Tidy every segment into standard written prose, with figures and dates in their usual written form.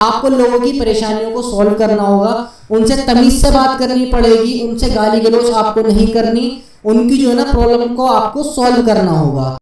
आपको लोगों की परेशानियों को सॉल्व करना होगा, उनसे तमीज से बात करनी पड़ेगी, उनसे गाली गलौज आपको नहीं करनी, उनकी जो है ना प्रॉब्लम को आपको सॉल्व करना होगा।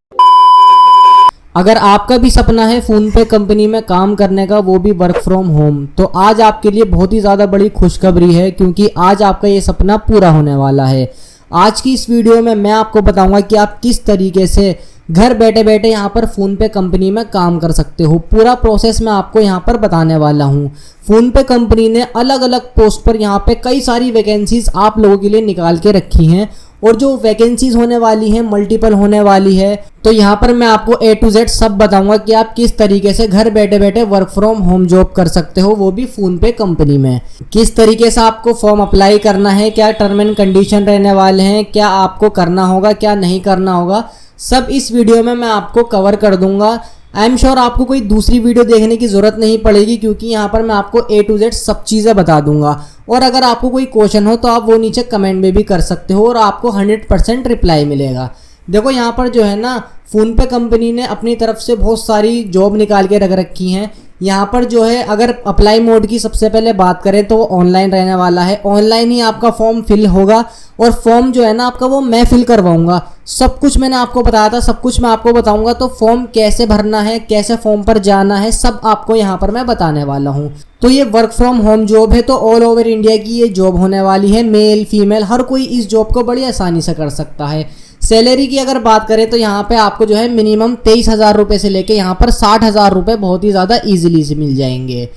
अगर आपका भी सपना है फोन पे कंपनी में काम करने का, वो भी वर्क फ्रॉम होम, तो आज आपके लिए बहुत ही ज़्यादा बड़ी खुशखबरी है, क्योंकि आज आपका ये सपना पूरा होने वाला है। आज की इस वीडियो में मैं आपको बताऊंगा कि आप किस तरीके से घर बैठे बैठे यहाँ पर फ़ोन पे कंपनी में काम कर सकते हो। पूरा प्रोसेस मैं आपको यहाँ पर बताने वाला हूँ। फ़ोन पे कंपनी ने अलग अलग पोस्ट पर यहाँ पे कई सारी वैकेंसीज आप लोगों के लिए निकाल के रखी हैं, और जो वैकेंसीज होने वाली हैं मल्टीपल होने वाली है। तो यहाँ पर मैं आपको A to Z सब बताऊंगा कि आप किस तरीके से घर बैठे बैठे वर्क फ्रॉम होम जॉब कर सकते हो, वो भी फ़ोन पे कंपनी में। किस तरीके से आपको फॉर्म अप्लाई करना है, क्या टर्म एंड कंडीशन रहने वाले हैं, क्या आपको करना होगा, क्या नहीं करना होगा, सब इस वीडियो में मैं आपको कवर कर दूंगा। आई एम श्योर आपको कोई दूसरी वीडियो देखने की ज़रूरत नहीं पड़ेगी, क्योंकि यहाँ पर मैं आपको A to Z सब चीज़ें बता दूंगा। और अगर आपको कोई क्वेश्चन हो तो आप वो नीचे कमेंट में भी कर सकते हो, और आपको 100% रिप्लाई मिलेगा। देखो यहाँ पर जो है ना फ़ोन पे कंपनी ने अपनी तरफ से बहुत सारी जॉब निकाल के रख रखी हैं। यहाँ पर जो है अगर अप्लाई मोड की सबसे पहले बात करें तो वो ऑनलाइन रहने वाला है। ऑनलाइन ही आपका फॉर्म फिल होगा, और फॉर्म जो है ना आपका वो मैं फिल करवाऊंगा। सब कुछ मैंने आपको बताया था, सब कुछ मैं आपको बताऊंगा। तो फॉर्म कैसे भरना है, कैसे फॉर्म पर जाना है, सब आपको यहाँ पर मैं बताने वाला हूँ। तो ये वर्क फ्रॉम होम जॉब है, तो ऑल ओवर इंडिया की ये जॉब होने वाली है। मेल फीमेल हर कोई इस जॉब को बड़ी आसानी से कर सकता है। सैलरी की अगर बात करें तो यहाँ पे आपको जो है मिनिमम 23,000 रुपये से लेके यहाँ पर 60,000 रुपये बहुत ही ज़्यादा ईजिली से मिल जाएंगे।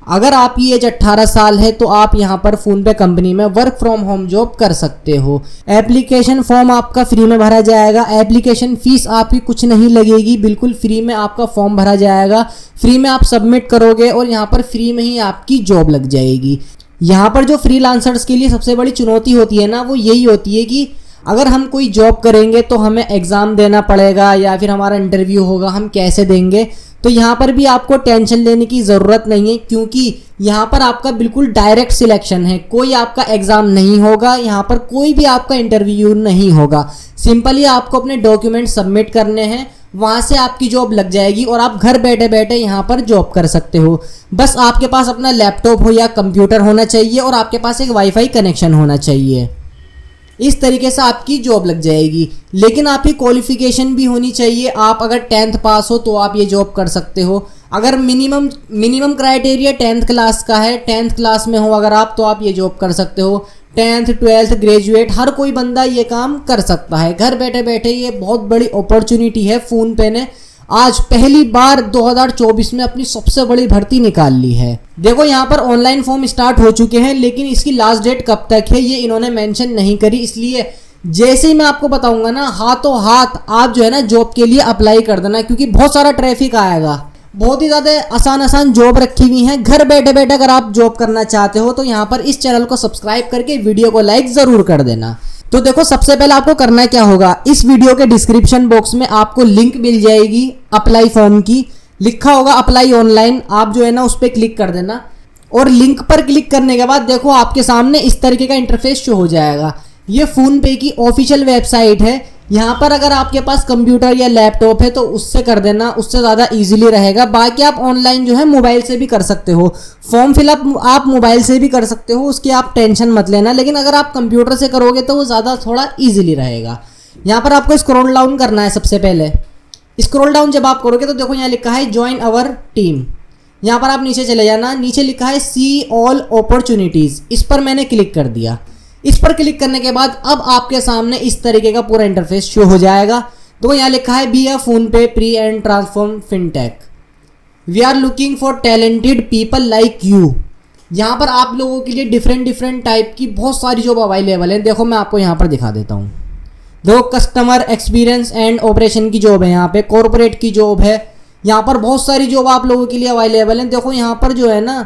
अगर आपकी एज 18 साल है तो आप यहाँ पर फ़ोन पे कंपनी में वर्क फ्रॉम होम जॉब कर सकते हो। एप्लीकेशन फॉर्म आपका फ्री में भरा जाएगा। एप्लीकेशन फ़ीस आपकी कुछ नहीं लगेगी, बिल्कुल फ्री में आपका फॉर्म भरा जाएगा। फ्री में आप सबमिट करोगे और यहाँ पर फ्री में ही आपकी जॉब लग जाएगी। यहाँ पर जो फ्रीलांसर्स के लिए सबसे बड़ी चुनौती होती है ना, वो यही होती है कि अगर हम कोई जॉब करेंगे तो हमें एग्ज़ाम देना पड़ेगा, या फिर हमारा इंटरव्यू होगा, हम कैसे देंगे। तो यहाँ पर भी आपको टेंशन लेने की ज़रूरत नहीं है, क्योंकि यहाँ पर आपका बिल्कुल डायरेक्ट सिलेक्शन है। कोई आपका एग्ज़ाम नहीं होगा, यहाँ पर कोई भी आपका इंटरव्यू नहीं होगा। सिंपली आपको अपने डॉक्यूमेंट सबमिट करने हैं, वहाँ से आपकी जॉब लग जाएगी और आप घर बैठे बैठे यहाँ पर जॉब कर सकते हो। बस आपके पास अपना लैपटॉप हो या कंप्यूटर होना चाहिए, और आपके पास एक वाईफाई कनेक्शन होना चाहिए। इस तरीके से आपकी जॉब लग जाएगी। लेकिन आपकी क्वालिफिकेशन भी होनी चाहिए। आप अगर 10th पास हो तो आप ये जॉब कर सकते हो। अगर मिनिमम क्राइटेरिया 10th क्लास का है, 10th क्लास में हो अगर आप, तो आप ये जॉब कर सकते हो। 10th 12th ग्रेजुएट हर कोई बंदा ये काम कर सकता है घर बैठे बैठे। ये बहुत बड़ी अपॉर्चुनिटी है। फ़ोन पे ने आज पहली बार 2024 में अपनी सबसे बड़ी भर्ती निकाल ली है। देखो यहाँ पर ऑनलाइन फॉर्म स्टार्ट हो चुके हैं, लेकिन इसकी लास्ट डेट कब तक है ये इन्होंने मेंशन नहीं करी। इसलिए जैसे ही मैं आपको बताऊंगा ना, हाथों हाथ आप जो है ना जॉब के लिए अप्लाई कर देना, क्योंकि बहुत सारा ट्रैफिक आएगा। बहुत ही ज़्यादा आसान जॉब रखी हुई हैं घर बैठे बैठे। अगर आप जॉब करना चाहते हो तो यहाँ पर इस चैनल को सब्सक्राइब करके वीडियो को लाइक ज़रूर कर देना। तो देखो सबसे पहले आपको करना क्या होगा, इस वीडियो के डिस्क्रिप्शन बॉक्स में आपको लिंक मिल जाएगी अप्लाई फॉर्म की। लिखा होगा अप्लाई ऑनलाइन, आप जो है ना उस पर क्लिक कर देना। और लिंक पर क्लिक करने के बाद देखो आपके सामने इस तरीके का इंटरफेस शो हो जाएगा। ये फ़ोन पे की ऑफिशियल वेबसाइट है। यहाँ पर अगर आपके पास कंप्यूटर या लैपटॉप है तो उससे कर देना, उससे ज़्यादा इजीली रहेगा। बाकी आप ऑनलाइन जो है मोबाइल से भी कर सकते हो। फॉर्म फिलअप आप मोबाइल से भी कर सकते हो, उसकी आप टेंशन मत लेना। लेकिन अगर आप कंप्यूटर से करोगे तो वो ज़्यादा थोड़ा ईजिली रहेगा। यहाँ पर आपको स्क्रॉल डाउन करना है। सबसे पहले स्क्रॉल डाउन जब आप करोगे तो देखो यहाँ लिखा है ज्वाइन अवर टीम। यहाँ पर आप नीचे चले जाना, नीचे लिखा है सी ऑल अपॉर्चुनिटीज़, इस पर मैंने क्लिक कर दिया। इस पर क्लिक करने के बाद अब आपके सामने इस तरीके का पूरा इंटरफेस शो हो जाएगा। तो यहाँ लिखा है बी अ फोन पे प्री and transform fintech, we are looking for talented people like you. यहाँ पर आप लोगों के लिए डिफरेंट टाइप की बहुत सारी जॉब अवेलेबल है। देखो मैं आपको यहाँ पर दिखा देता हूँ। देखो कस्टमर एक्सपीरियंस एंड ऑपरेशन की जॉब है, यहाँ पे कॉर्पोरेट की जॉब है। यहाँ पर बहुत सारी जॉब आप लोगों के लिए अवेलेबल है। देखो यहाँ पर जो है ना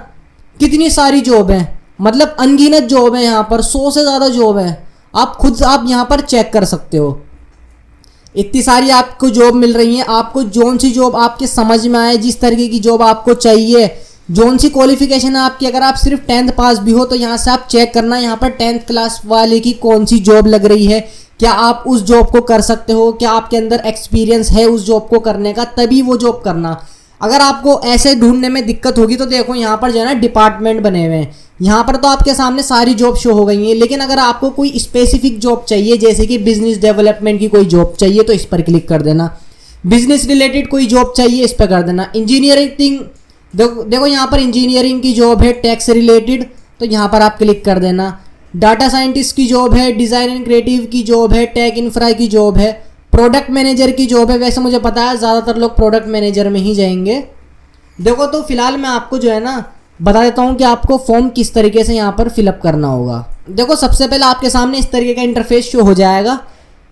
कितनी सारी जॉब है, मतलब अनगिनत जॉब है। यहाँ पर 100 से ज़्यादा जॉब है। आप यहाँ पर चेक कर सकते हो। इतनी सारी आपको जॉब मिल रही है। आपको जौन सी जॉब आपके समझ में आए, जिस तरीके की जॉब आपको चाहिए, जौन सी क्वालिफिकेशन है आपकी, अगर आप सिर्फ 10th पास भी हो तो यहाँ से आप चेक करना यहाँ पर 10th क्लास वाले की कौन सी जॉब लग रही है, क्या आप उस जॉब को कर सकते हो, क्या आपके अंदर एक्सपीरियंस है उस जॉब को करने का, तभी वो जॉब करना। अगर आपको ऐसे ढूंढने में दिक्कत होगी तो देखो यहाँ पर जो है ना डिपार्टमेंट बने हुए हैं, यहाँ पर तो आपके सामने सारी जॉब शो हो गई हैं। लेकिन अगर आपको कोई स्पेसिफिक जॉब चाहिए, जैसे कि बिजनेस डेवलपमेंट की कोई जॉब चाहिए तो इस पर क्लिक कर देना। बिजनेस रिलेटेड कोई जॉब चाहिए इस पर कर देना। इंजीनियरिंग देखो यहाँ पर इंजीनियरिंग की जॉब है, टैक्स रिलेटेड, तो यहाँ पर आप क्लिक कर देना। डाटा साइंटिस्ट की जॉब है, डिज़ाइन एंड क्रिएटिव की जॉब है, टेक इंफ्रा की जॉब है, प्रोडक्ट मैनेजर की जॉब है। वैसे मुझे पता है ज़्यादातर लोग प्रोडक्ट मैनेजर में ही जाएंगे। देखो तो फिलहाल मैं आपको जो है ना बता देता हूँ कि आपको फॉर्म किस तरीके से यहाँ पर फिलअप करना होगा। देखो सबसे पहले आपके सामने इस तरीके का इंटरफेस शो हो जाएगा।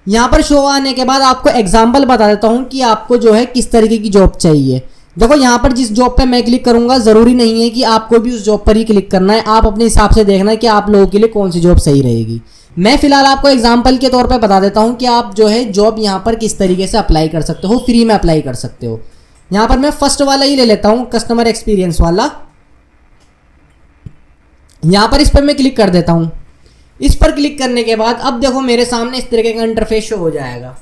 यहाँ पर शो आने के बाद आपको एग्जाम्पल बता देता हूँ कि आपको जो है किस तरीके की जॉब चाहिए। देखो यहाँ पर जिस जॉब पे मैं क्लिक करूँगा ज़रूरी नहीं है कि आपको भी उस जॉब पर ही क्लिक करना है। आप अपने हिसाब से देखना है कि आप लोगों के लिए कौन सी जॉब सही रहेगी। मैं फिलहाल आपको एग्जाम्पल के तौर पे बता देता हूँ कि आप जो है जॉब यहाँ पर किस तरीके से अप्लाई कर सकते हो, फ्री में अप्लाई कर सकते हो। यहाँ पर मैं फर्स्ट वाला ही ले लेता हूँ, कस्टमर एक्सपीरियंस वाला। यहाँ पर इस पर मैं क्लिक कर देता हूँ। इस पर क्लिक करने के बाद अब देखो मेरे सामने इस तरीके का इंटरफेस शो हो जाएगा।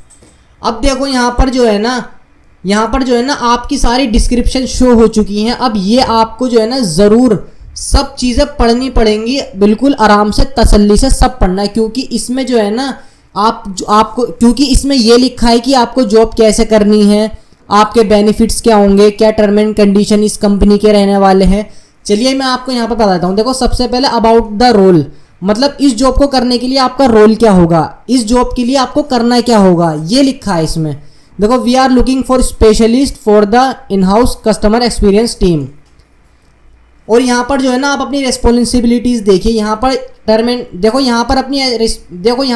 अब देखो यहाँ पर जो है ना आपकी सारी डिस्क्रिप्शन शो हो चुकी हैं। अब ये आपको जो है ना ज़रूर सब चीज़ें पढ़नी पड़ेंगी, बिल्कुल आराम से तसल्ली से सब पढ़ना है, क्योंकि इसमें जो है ना क्योंकि इसमें ये लिखा है कि आपको जॉब कैसे करनी है, आपके बेनिफिट्स क्या होंगे, क्या टर्म एंड कंडीशन इस कंपनी के रहने वाले हैं। चलिए मैं आपको यहाँ पर बता देता हूँ। देखो सबसे पहले अबाउट द रोल, मतलब इस जॉब को करने के लिए आपका रोल क्या होगा, इस जॉब के लिए आपको करना क्या होगा, ये लिखा है इसमें। देखो we are looking for specialist for the in house customer experience team. और यहाँ पर जो है ना आप अपनी रेस्पॉन्सिबिलिटीज़ देखिए। यहाँ पर देखो यहाँ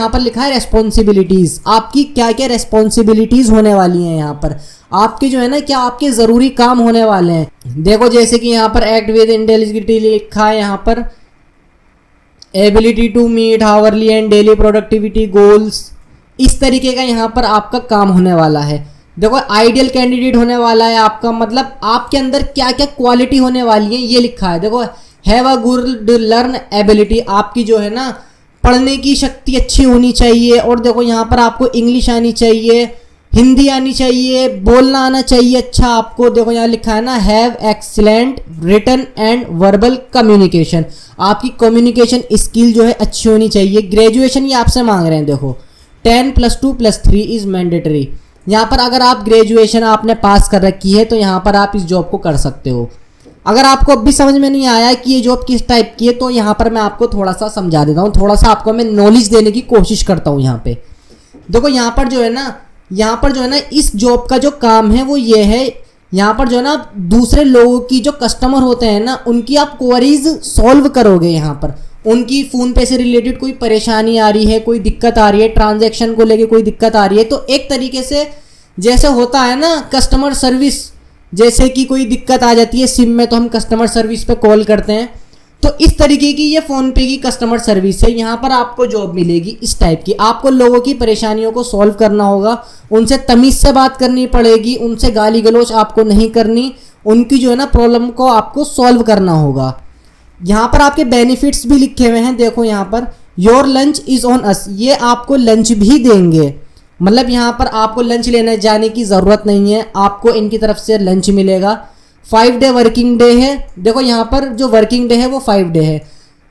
पर लिखा है रेस्पॉन्सिबिलिटीज़। आपकी क्या क्या रेस्पॉन्सिबिलिटीज़ होने वाली हैं यहाँ पर, आपके जो है ना क्या आपके ज़रूरी काम होने वाले हैं। देखो जैसे कि यहाँ पर एक्ट विद इंटेलिजिबिलिटी लिखा है, यहाँ पर ability to meet hourly and daily productivity goals, इस तरीके का यहाँ पर आपका काम होने वाला है। देखो आइडियल कैंडिडेट होने वाला है आपका, मतलब आपके अंदर क्या क्या क्वालिटी होने वाली है ये लिखा है। देखो have a good learn ability, आपकी जो है ना पढ़ने की शक्ति अच्छी होनी चाहिए। और देखो यहाँ पर आपको इंग्लिश आनी चाहिए, हिंदी आनी चाहिए, बोलना आना चाहिए अच्छा आपको। देखो यहाँ लिखा है ना have excellent written and verbal communication, आपकी कम्युनिकेशन स्किल जो है अच्छी होनी चाहिए। ग्रेजुएशन ये आपसे मांग रहे हैं। देखो 10+2+3 इज़ मैंडेटरी। यहाँ पर अगर आप ग्रेजुएशन आपने पास कर रखी है तो यहाँ पर आप इस जॉब को कर सकते हो। अगर आपको अब भी समझ में नहीं आया कि ये जॉब किस टाइप की है तो यहाँ पर मैं आपको थोड़ा सा समझा देता हूँ, थोड़ा सा आपको मैं नॉलेज देने की कोशिश करता हूँ। यहाँ पे देखो यहाँ पर जो है ना इस जॉब का जो काम है वो ये है, यहाँ पर जो है ना दूसरे लोगों की जो कस्टमर होते हैं ना उनकी आप क्वेरीज सॉल्व करोगे। यहाँ पर उनकी फ़ोन पे से रिलेटेड कोई परेशानी आ रही है, कोई दिक्कत आ रही है, ट्रांजैक्शन को लेके कोई दिक्कत आ रही है, तो एक तरीके से जैसे होता है ना कस्टमर सर्विस, जैसे कि कोई दिक्कत आ जाती है सिम में तो हम कस्टमर सर्विस पे कॉल करते हैं, तो इस तरीके की ये फ़ोनपे की कस्टमर सर्विस है। यहाँ पर आपको जॉब मिलेगी इस टाइप की। आपको लोगों की परेशानियों को सॉल्व करना होगा, उनसे तमीज़ से बात करनी पड़ेगी, उनसे गाली गलौज आपको नहीं करनी, उनकी जो है ना प्रॉब्लम को आपको सॉल्व करना होगा। यहाँ पर आपके बेनिफिट्स भी लिखे हुए हैं। देखो यहाँ per your lunch is on us, ये आपको लंच भी देंगे, मतलब यहाँ पर आपको लंच लेने जाने की ज़रूरत नहीं है, आपको इनकी तरफ से लंच मिलेगा। 5 डे वर्किंग डे है। देखो यहाँ पर जो वर्किंग डे है वो 5 डे है,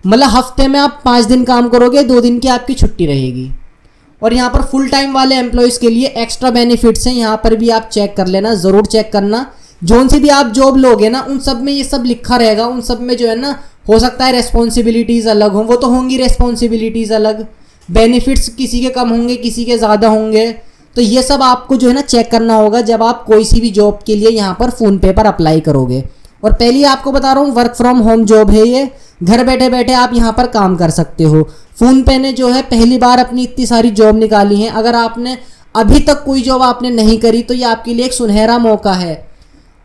मतलब हफ्ते में आप 5 दिन काम करोगे, 2 दिन की आपकी छुट्टी रहेगी। और यहाँ पर फुल टाइम वाले एम्प्लॉयज़ के लिए एक्स्ट्रा बेनिफिट्स हैं, यहाँ पर भी आप चेक कर लेना, ज़रूर चेक करना। जोन से भी आप जॉब लोगे ना उन सब में ये सब लिखा रहेगा, उन सब में जो है ना हो सकता है रेस्पॉन्सिबिलिटीज़ अलग हों, वो तो होंगी रेस्पॉन्सिबिलिटीज़ अलग, बेनिफिट्स किसी के कम होंगे किसी के ज़्यादा होंगे, तो ये सब आपको जो है ना चेक करना होगा जब आप कोई सी भी जॉब के लिए यहाँ पर फ़ोनपे पर अप्लाई करोगे। और पहले आपको बता रहा हूँ वर्क फ्रॉम होम जॉब है ये, घर बैठे बैठे आप यहाँ पर काम कर सकते हो। फ़ोनपे ने जो है पहली बार अपनी इतनी सारी जॉब निकाली हैं, अगर आपने अभी तक कोई जॉब आपने नहीं करी तो ये आपके लिए एक सुनहरा मौका है,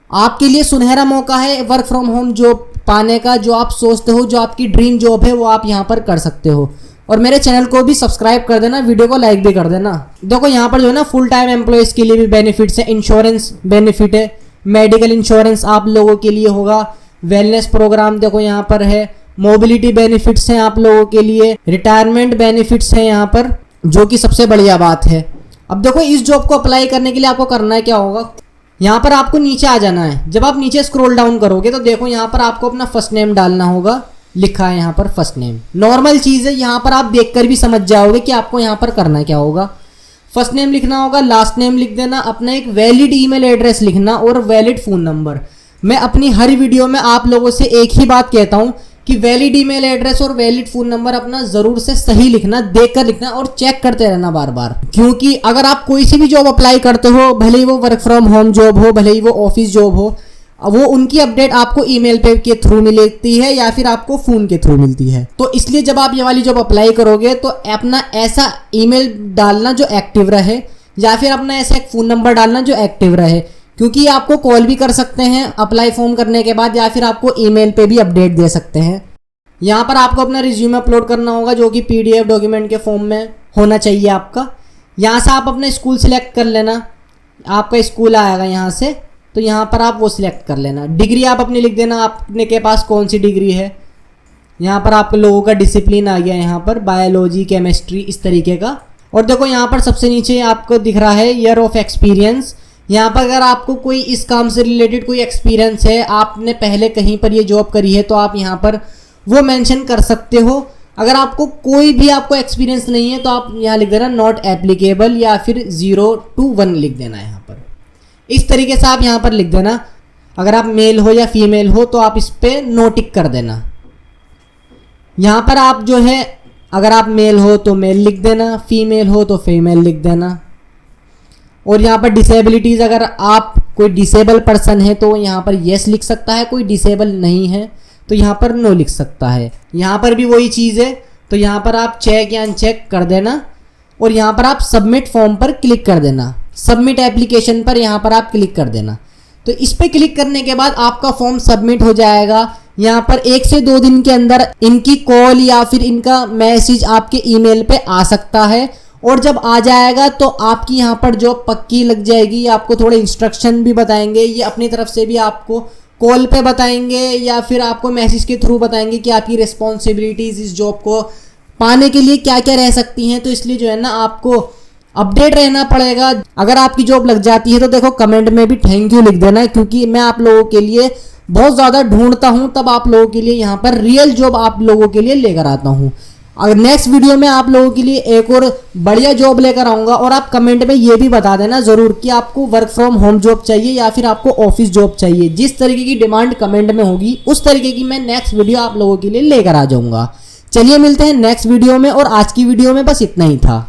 आपके लिए सुनहरा मौका है वर्क फ्रॉम होम जॉब पाने का। जो आप सोचते हो, जो आपकी ड्रीम जॉब है वो आप यहाँ पर कर सकते हो। और मेरे चैनल को भी सब्सक्राइब कर देना, वीडियो को लाइक भी कर देना। देखो यहाँ पर जो है ना फुल टाइम एम्प्लॉयज़ के लिए भी बेनिफिट्स है, इंश्योरेंस बेनिफिट है, मेडिकल इंश्योरेंस आप लोगों के लिए होगा, वेलनेस प्रोग्राम देखो यहाँ पर है, मोबिलिटी बेनिफिट्स हैं आप लोगों के लिए, रिटायरमेंट बेनिफिट्स हैं यहाँ पर, जो कि सबसे बढ़िया बात है। अब देखो इस जॉब को अप्लाई करने के लिए आपको करना है क्या होगा, यहाँ पर आपको नीचे आ जाना है। जब आप नीचे स्क्रॉल डाउन करोगे तो देखो यहाँ पर आपको अपना फर्स्ट नेम डालना होगा, लिखा है यहाँ पर फर्स्ट नेम। नॉर्मल चीज़ है, यहाँ पर आप देखकर भी समझ जाओगे कि आपको यहाँ पर करना क्या होगा। फर्स्ट नेम लिखना होगा, लास्ट नेम लिख देना, अपना एक वैलिड ईमेल एड्रेस लिखना और वैलिड फ़ोन नंबर। मैं अपनी हर वीडियो में आप लोगों से एक ही बात कहता हूँ कि वैलिड ईमेल एड्रेस और वैलिड फ़ोन नंबर अपना ज़रूर से सही लिखना, देख कर लिखना और चेक करते रहना बार बार। क्योंकि अगर आप कोई सी भी जॉब अप्लाई करते हो, भले ही वो वर्क फ्रॉम होम जॉब हो, भले ही वो ऑफिस जॉब हो, वो उनकी अपडेट आपको ईमेल पे के थ्रू मिलती है या फिर आपको फ़ोन के थ्रू मिलती है। तो इसलिए जब आप ये वाली जॉब अप्लाई करोगे तो अपना ऐसा ईमेल डालना जो एक्टिव रहे, या फिर अपना ऐसा एक फ़ोन नंबर डालना जो एक्टिव रहे, क्योंकि आपको कॉल भी कर सकते हैं अप्लाई फॉर्म करने के बाद, या फिर आपको ईमेल पे भी अपडेट दे सकते हैं। यहाँ पर आपको अपना रिज्यूमे अपलोड करना होगा जो कि PDF डॉक्यूमेंट के फॉर्म में होना चाहिए आपका। यहाँ से आप अपना स्कूल सिलेक्ट कर लेना, आपका स्कूल आएगा यहाँ से, तो यहाँ पर आप वो सिलेक्ट कर लेना। डिग्री आप अपनी लिख देना, आपने के पास कौन सी डिग्री है। यहाँ पर आप लोगों का डिसिप्लिन आ गया, यहाँ पर बायोलॉजी, केमिस्ट्री, इस तरीके का। और देखो यहाँ पर सबसे नीचे आपको दिख रहा है ईयर ऑफ एक्सपीरियंस। यहाँ पर अगर आपको कोई इस काम से रिलेटेड कोई एक्सपीरियंस है, आपने पहले कहीं पर ये जॉब करी है, तो आप यहाँ पर वो मेंशन कर सकते हो। अगर आपको कोई भी आपको एक्सपीरियंस नहीं है तो आप यहाँ लिख देना नॉट एप्लीकेबल, या फिर 0 to 1 लिख देना यहाँ पर। इस तरीके से आप यहाँ पर लिख देना। अगर आप मेल हो या फीमेल हो तो आप इस पर नो टिक कर देना। यहाँ पर आप जो है, अगर आप मेल हो तो मेल लिख देना, फीमेल हो तो फीमेल लिख देना। और यहाँ पर डिसेबिलिटीज़, अगर आप कोई डिसेबल पर्सन है तो यहाँ पर येस लिख सकता है, कोई डिसेबल नहीं है तो यहाँ पर नो लिख सकता है। यहाँ पर भी वही चीज़ है, तो यहाँ पर आप चेक या अनचेक कर देना और यहाँ पर आप सबमिट फॉर्म पर क्लिक कर देना। सबमिट एप्लीकेशन पर यहाँ पर आप क्लिक कर देना। तो इस पर क्लिक करने के बाद आपका फॉर्म सबमिट हो जाएगा। यहाँ पर 1 से 2 दिन के अंदर इनकी कॉल या फिर इनका मैसेज आपके ईमेल पे आ सकता है, और जब आ जाएगा तो आपकी यहाँ पर जॉब पक्की लग जाएगी। आपको थोड़े इंस्ट्रक्शन भी बताएंगे, ये अपनी तरफ से भी आपको कॉल पे बताएंगे या फिर आपको मैसेज के थ्रू बताएंगे कि आपकी रिस्पॉन्सिबिलिटीज़ इस जॉब को पाने के लिए क्या क्या रह सकती हैं। तो इसलिए जो है ना, आपको अपडेट रहना पड़ेगा। अगर आपकी जॉब लग जाती है तो देखो कमेंट में भी थैंक यू लिख देना, क्योंकि मैं आप लोगों के लिए बहुत ज़्यादा ढूंढता हूँ, तब आप लोगों के लिए यहाँ पर रियल जॉब आप लोगों के लिए लेकर आता हूँ। अगर नेक्स्ट वीडियो में आप लोगों के लिए एक और बढ़िया जॉब लेकर आऊँगा, और आप कमेंट में ये भी बता देना ज़रूर कि आपको वर्क फ्रॉम होम जॉब चाहिए या फिर आपको ऑफिस जॉब चाहिए। जिस तरीके की डिमांड कमेंट में होगी उस तरीके की मैं नेक्स्ट वीडियो आप लोगों के लिए लेकर आ जाऊँगा। चलिए मिलते हैं नेक्स्ट वीडियो में, और आज की वीडियो में बस इतना ही था।